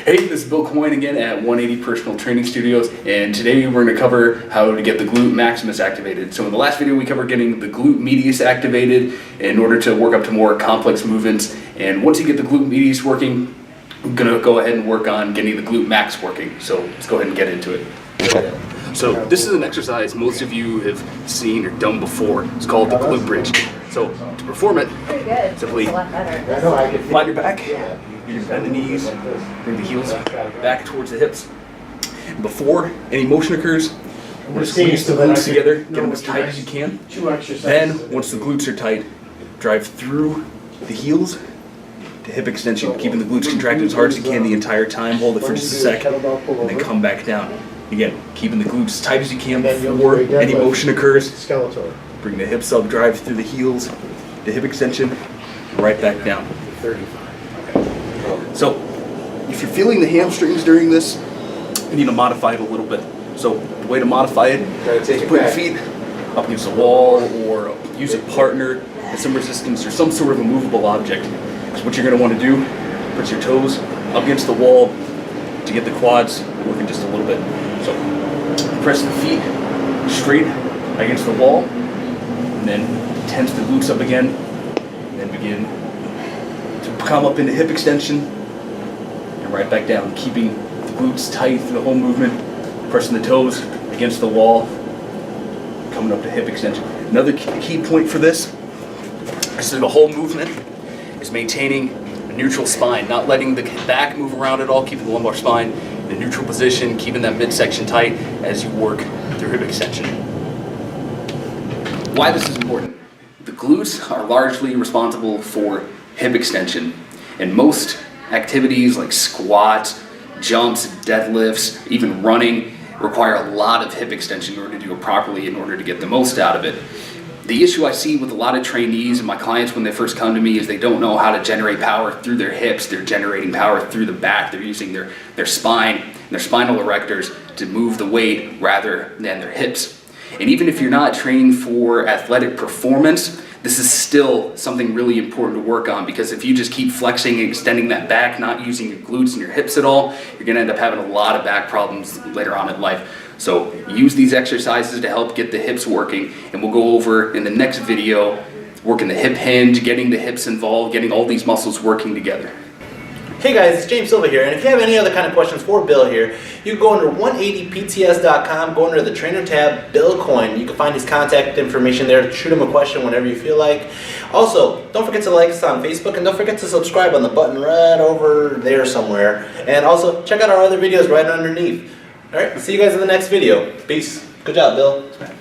Hey, this is Bill Coyne again at 180 Personal Training Studios, and today we're going to cover how to get the glute maximus activated. So in the last video we covered getting the glute medius activated in order to work up to more complex movements, and once you get the glute medius working, I'm going to go ahead and work on getting the glute max working. So let's go ahead and get into it. Okay. So this is an exercise most of you have seen or done before. It's called the glute bridge. So to perform it, simply flat your back. You're going to bend the knees, bring the heels back towards the hips. Before any motion occurs, we're going to squeeze the glutes together, get them as tight as you can. Then, once the glutes are tight, drive through the heels to hip extension, keeping the glutes contracted as hard as you can the entire time. Hold it for just a sec, and then come back down. Again, keeping the glutes as tight as you can before any motion occurs. Bring the hips up, drive through the heels to hip extension, right back down. So, if you're feeling the hamstrings during this, you need to modify it a little bit. So, the way to modify it is put your feet up against the wall or use a partner with some resistance or some sort of a movable object. So what you're going to want to do, put your toes up against the wall to get the quads working just a little bit. So, press the feet straight against the wall, and then tense the glutes up again, and then begin to come up into hip extension, and right back down, keeping the glutes tight through the whole movement, pressing the toes against the wall, coming up to hip extension. Another key point for this is that the whole movement is maintaining a neutral spine, not letting the back move around at all, keeping the lumbar spine in a neutral position, keeping that midsection tight as you work through hip extension. Why this is important? The glutes are largely responsible for hip extension, and most activities like squats, jumps, deadlifts, even running require a lot of hip extension in order to do it properly, in order to get the most out of it. The issue I see with a lot of trainees and my clients when they first come to me is they don't know how to generate power through their hips. They're generating power through the back. They're using their spine and their spinal erectors to move the weight rather than their hips. And even if you're not training for athletic performance, this is still something really important to work on, because if you just keep flexing and extending that back, not using your glutes and your hips at all, you're going to end up having a lot of back problems later on in life. So use these exercises to help get the hips working, and we'll go over in the next video working the hip hinge, getting the hips involved, getting all these muscles working together. Hey guys, it's James Silva here, and if you have any other kind of questions for Bill here, you can go under 180pts.com, go under the trainer tab, Bill Coyne. You can find his contact information there. Shoot him a question whenever you feel like. Also, don't forget to like us on Facebook, and don't forget to subscribe on the button right over there somewhere. And also, check out our other videos right underneath. Alright, see you guys in the next video. Peace. Good job, Bill.